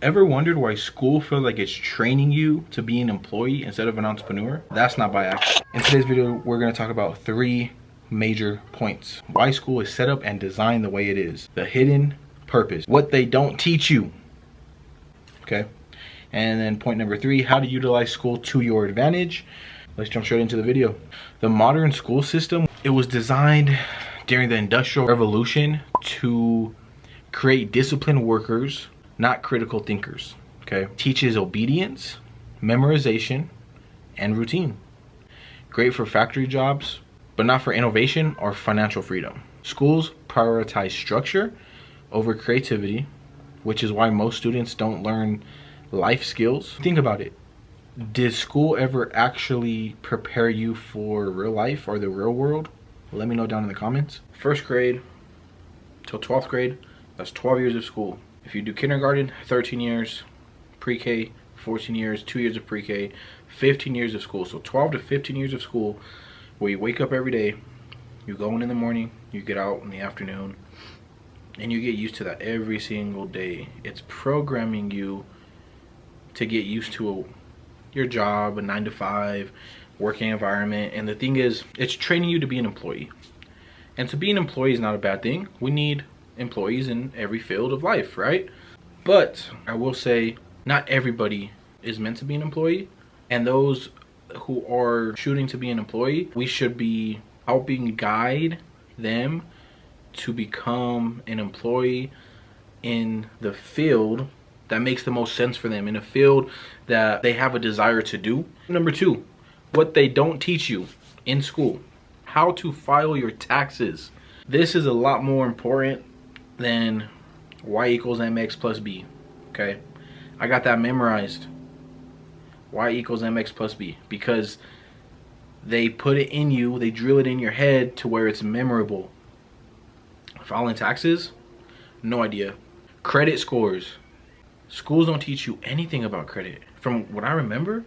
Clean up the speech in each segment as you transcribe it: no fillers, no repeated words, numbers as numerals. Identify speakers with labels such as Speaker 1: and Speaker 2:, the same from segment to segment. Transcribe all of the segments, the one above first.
Speaker 1: Ever wondered why school feels like it's training you to be an employee instead of an entrepreneur? That's not by accident. In today's video, we're going to talk about 3 major points. Why school is set up and designed the way it is. The hidden purpose. What they don't teach you. Okay? And then point number 3, how to utilize school to your advantage. Let's jump straight into the video. The modern school system, it was designed during the Industrial Revolution to create disciplined workers, not critical thinkers. Okay, teaches obedience, memorization, and routine. Great for factory jobs, but not for innovation or financial freedom. Schools prioritize structure over creativity, which is why most students don't learn life skills. Think about it. Did school ever actually prepare you for real life or the real world? Let me know down in the comments. First grade till 12th grade, that's 12 years of school. If you do kindergarten, 13 years, pre-K, 14 years, 2 years of pre-K, 15 years of school. So 12 to 15 years of school where you wake up every day, you go in the morning, you get out in the afternoon, and you get used to that every single day. It's programming you to get used to your job, a 9-to-5 working environment. And the thing is, it's training you to be an employee. And to be an employee is not a bad thing. We need employees in every field of life, right? But I will say not everybody is meant to be an employee, and those who are shooting to be an employee, we should be helping guide them to become an employee in the field that makes the most sense for them, in a field that they have a desire to do. Number 2, what they don't teach you in school, how to file your taxes. This is a lot more important than y equals mx plus b. Okay, I got that memorized. Y equals mx plus b, because they put it in you, they drill it in your head to where it's memorable. Filing taxes, no idea. Credit scores, schools don't teach you anything about credit. From what I remember,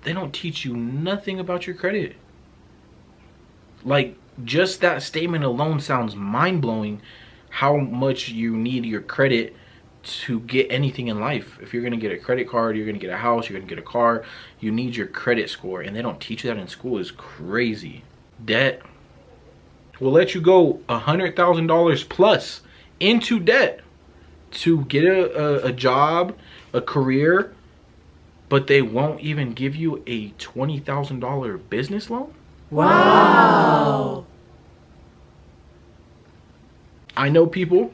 Speaker 1: they don't teach you nothing about your credit. Like, just that statement alone sounds mind-blowing, how much you need your credit to get anything in life. If you're gonna get a credit card, you're gonna get a house, you're gonna get a car, you need your credit score, and they don't teach you that in school. Is crazy. Debt will let you go $100,000 plus into debt to get a job, a career, but they won't even give you a $20,000 business loan. Wow. I know people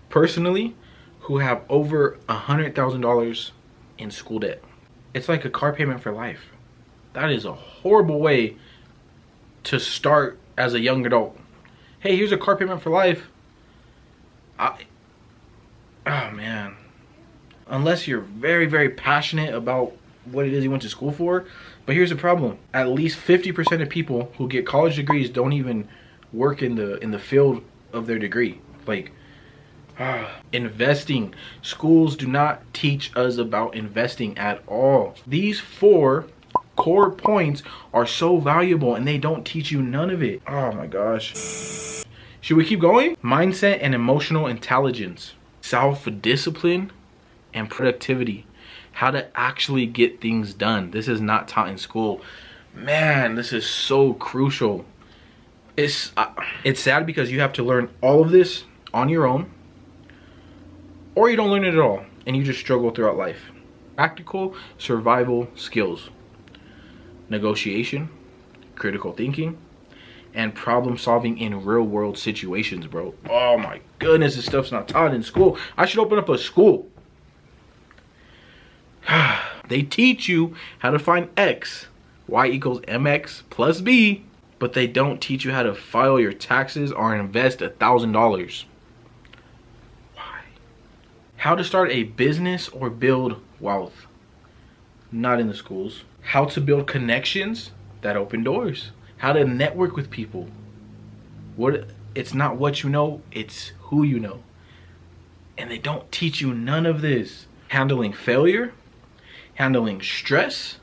Speaker 1: personally who have over $100,000 in school debt. It's like a car payment for life. That is a horrible way to start as a young adult. Hey, here's a car payment for life. Oh man. Unless you're very, very passionate about what it is you went to school for. But here's the problem. At least 50% of people who get college degrees don't even work in the field of their degree. Like, investing. Schools do not teach us about investing at all. These 4 core points are so valuable and they don't teach you none of it. Oh my gosh. Should we keep going? Mindset and emotional intelligence, self-discipline and productivity, how to actually get things done. This is not taught in school. Man, this is so crucial. It's sad because you have to learn all of this on your own, or you don't learn it at all and you just struggle throughout life. Practical survival skills, negotiation, critical thinking, and problem solving in real world situations, bro. Oh my goodness, this stuff's not taught in school. I should open up a school. They teach you how to find x, y equals mx plus b, but they don't teach you how to file your taxes or invest $1,000. Why? How to start a business or build wealth. Not in the schools. How to build connections that open doors. How to network with people. It's not what you know, it's who you know. And they don't teach you none of this. Handling failure, handling stress,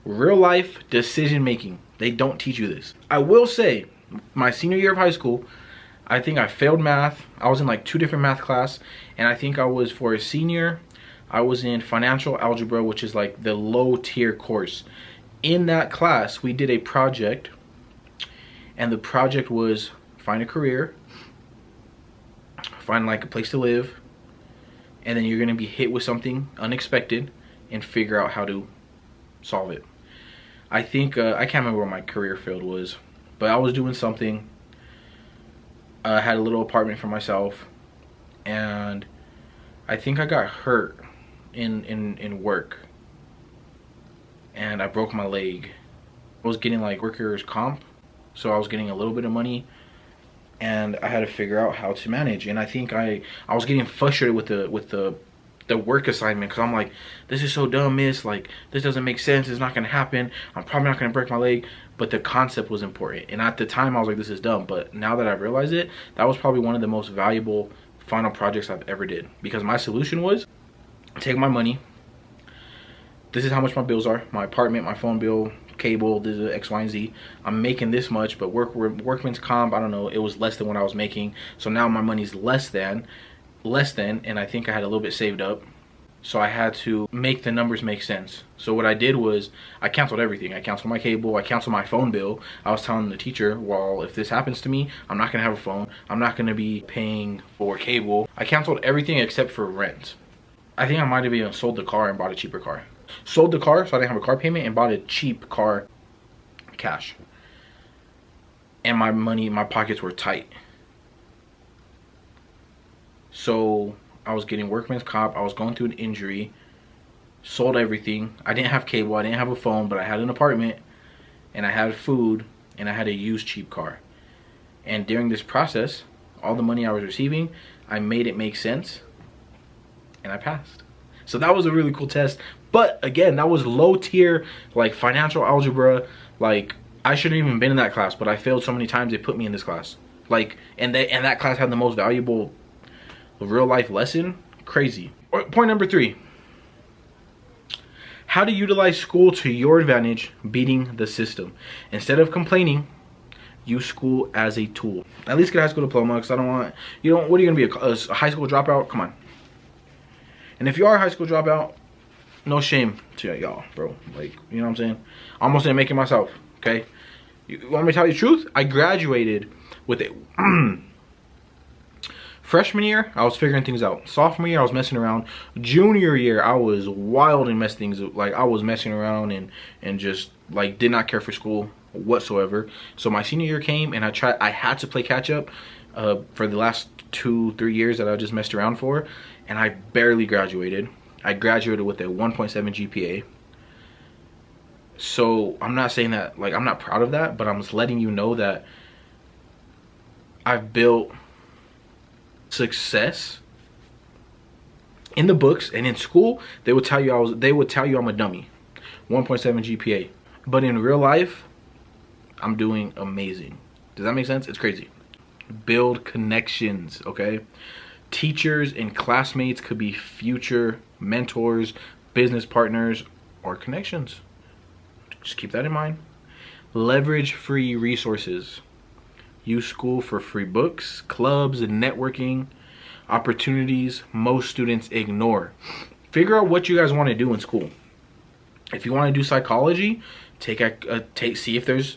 Speaker 1: real life decision making. They don't teach you this. I will say, my senior year of high school, I think I failed math. I was in like 2 different math class, and I think I was, for a senior, I was in financial algebra, which is like the low tier course. In that class, we did a project, and the project was find a career, find like a place to live, and then you're gonna be hit with something unexpected and figure out how to solve it. I think, I can't remember what my career field was, but I was doing something. I had a little apartment for myself, and I think I got hurt in work, and I broke my leg. I was getting like workers' comp, so I was getting a little bit of money, and I had to figure out how to manage. And I think I was getting frustrated with the work assignment, because I'm like, this is so dumb, miss, like this doesn't make sense, it's not gonna happen, I'm probably not gonna break my leg. But the concept was important, and at the time I was like, this is dumb. But now that I realize it, that was probably one of the most valuable final projects I've ever did, because my solution was take my money, this is how much my bills are, my apartment, my phone bill, cable, this is X, Y, and Z. I'm making this much, but workman's comp, I don't know, it was less than what I was making. So now my money's less than, and I think I had a little bit saved up. So I had to make the numbers make sense. So what I did was I canceled everything. I canceled my cable, I canceled my phone bill. I was telling the teacher, well, if this happens to me, I'm not gonna have a phone, I'm not gonna be paying for cable. I canceled everything except for rent. I think I might have even sold the car and bought a cheaper car. Sold the car so I didn't have a car payment, and bought a cheap car cash. And my money, my pockets were tight. So I was getting workman's comp, I was going through an injury, sold everything. I didn't have cable, I didn't have a phone, but I had an apartment, and I had food, and I had a used cheap car. And during this process, all the money I was receiving, I made it make sense, and I passed. So that was a really cool test. But again, that was low tier, like financial algebra. Like, I shouldn't even been in that class, but I failed so many times they put me in this class. Like, and that class had the most valuable real life lesson. Crazy. Point number 3, how to utilize school to your advantage, beating the system. Instead of complaining, use school as a tool. At least get a high school diploma, because I don't want, you know, what are you gonna be, a high school dropout? Come on. And if you are a high school dropout, no shame to y'all, bro. Like, you know what I'm saying? I almost didn't make it myself, okay? You want me to tell you the truth? I graduated with a freshman year, I was figuring things out. Sophomore year, I was messing around. Junior year, I was wild and messed things up. Like, I was messing around and just like did not care for school whatsoever. So my senior year came, and I had to play catch up for the last 2-3 years that I just messed around for, and I barely graduated. I graduated with a 1.7 GPA. So I'm not saying that, like, I'm not proud of that, but I'm just letting you know that I've built success. In the books and in school, they would tell you I'm a dummy. 1.7 GPA. But in real life, I'm doing amazing. Does that make sense? It's crazy. Build connections, okay? Teachers and classmates could be future mentors, business partners, or connections. Just keep that in mind. Leverage free resources. Use school for free books, clubs, and networking opportunities most students ignore. Figure out what you guys want to do in school. If you want to do psychology, see if there's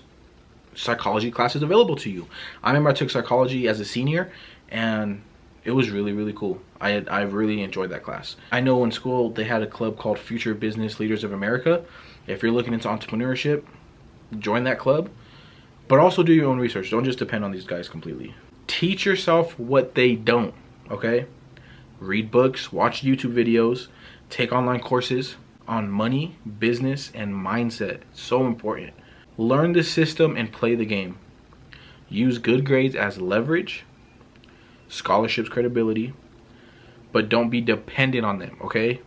Speaker 1: psychology classes available to you. I remember I took psychology as a senior, and it was really, really cool. I really enjoyed that class. I know in school they had a club called Future Business Leaders of America. If you're looking into entrepreneurship, join that club. But also do your own research. Don't just depend on these guys completely. Teach yourself what they don't, okay? Read books, watch YouTube videos, take online courses on money, business, and mindset. So important. Learn the system and play the game. Use good grades as leverage, scholarships, credibility, but don't be dependent on them, okay?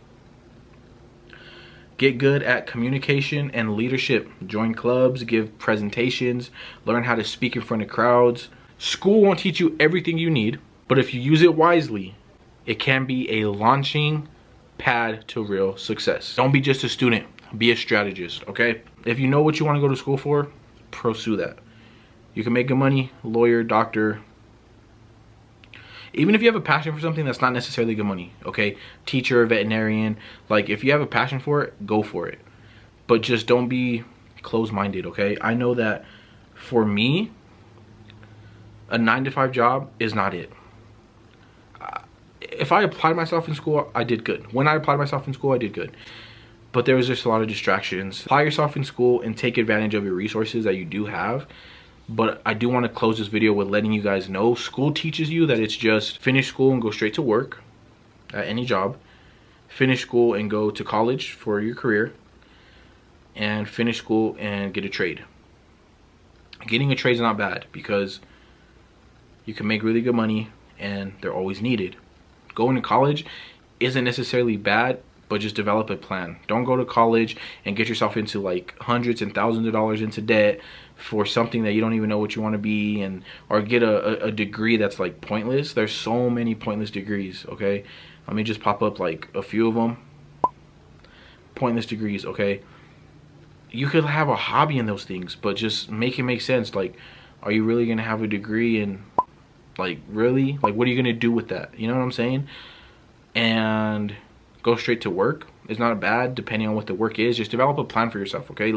Speaker 1: Get good at communication and leadership. Join clubs, give presentations, learn how to speak in front of crowds. School won't teach you everything you need, but if you use it wisely, it can be a launching pad to real success. Don't be just a student, be a strategist, okay? If you know what you want to go to school for, pursue that. You can make good money, lawyer, doctor, Even if you have a passion for something that's not necessarily good money, okay? Teacher, veterinarian, like if you have a passion for it, go for it. But just don't be closed-minded, okay? I know that for me, a 9-to-5 job is not it. If I applied myself in school, I did good. When I applied myself in school, I did good. But there was just a lot of distractions. Apply yourself in school and take advantage of your resources that you do have. But I do want to close this video with letting you guys know school teaches you that it's just finish school and go straight to work at any job. Finish school and go to college for your career. And finish school and get a trade. Getting a trade is not bad because you can make really good money and they're always needed. Going to college isn't necessarily bad, but just develop a plan. Don't go to college and get yourself into like hundreds and thousands of dollars into debt for something that you don't even know what you want to be, and or get a degree that's like pointless. There's so many pointless degrees, okay? Let me just pop up like a few of them. Pointless degrees, okay? You could have a hobby in those things, but just make it make sense. Like, are you really gonna have a degree in, like, really? Like, what are you gonna do with that? You know what I'm saying? And go straight to work is not bad, depending on what the work is. Just develop a plan for yourself, okay?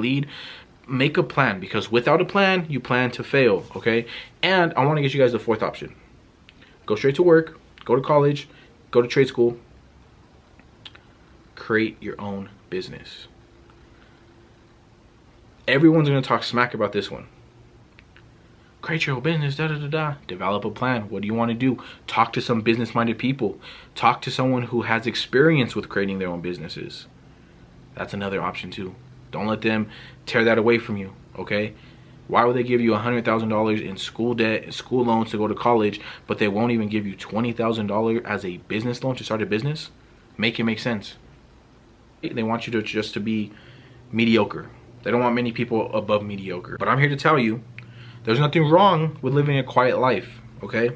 Speaker 1: Make a plan, because without a plan, you plan to fail, okay? And I want to get you guys the fourth option. Go straight to work, go to college, go to trade school, create your own business. Everyone's going to talk smack about this one. Create your own business, da-da-da-da. Develop a plan. What do you want to do? Talk to some business-minded people. Talk to someone who has experience with creating their own businesses. That's another option too. Don't let them tear that away from you, okay? Why would they give you $100,000 in school debt and school loans to go to college, but they won't even give you $20,000 as a business loan to start a business? Make it make sense. They want you to just to be mediocre. They don't want many people above mediocre. But I'm here to tell you, there's nothing wrong with living a quiet life, okay?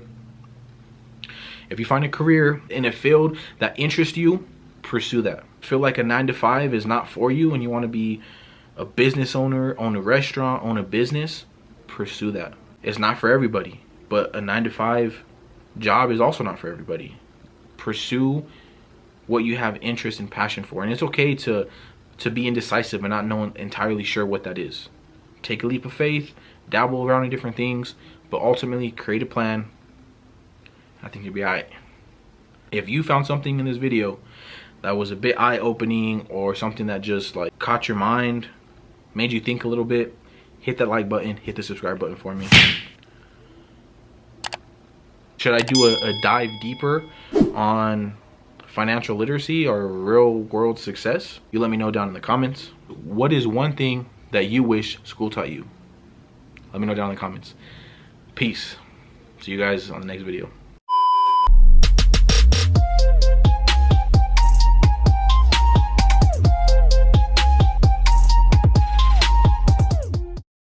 Speaker 1: If you find a career in a field that interests you, pursue that. Feel like a 9-to-5 is not for you and you want to be a business owner, own a restaurant, own a business, pursue that. It's not for everybody, but a 9-to-5 job is also not for everybody. Pursue what you have interest and passion for. And it's okay to be indecisive and not know entirely sure what that is. Take a leap of faith, dabble around in different things, but ultimately create a plan. I think you'll be alright. If you found something in this video that was a bit eye-opening or something that just like caught your mind, made you think a little bit, hit that like button, hit the subscribe button for me. Should I do a dive deeper on financial literacy or real world success? You let me know down in the comments. What is one thing that you wish school taught you? Let me know down in the comments. Peace. See you guys on the next video.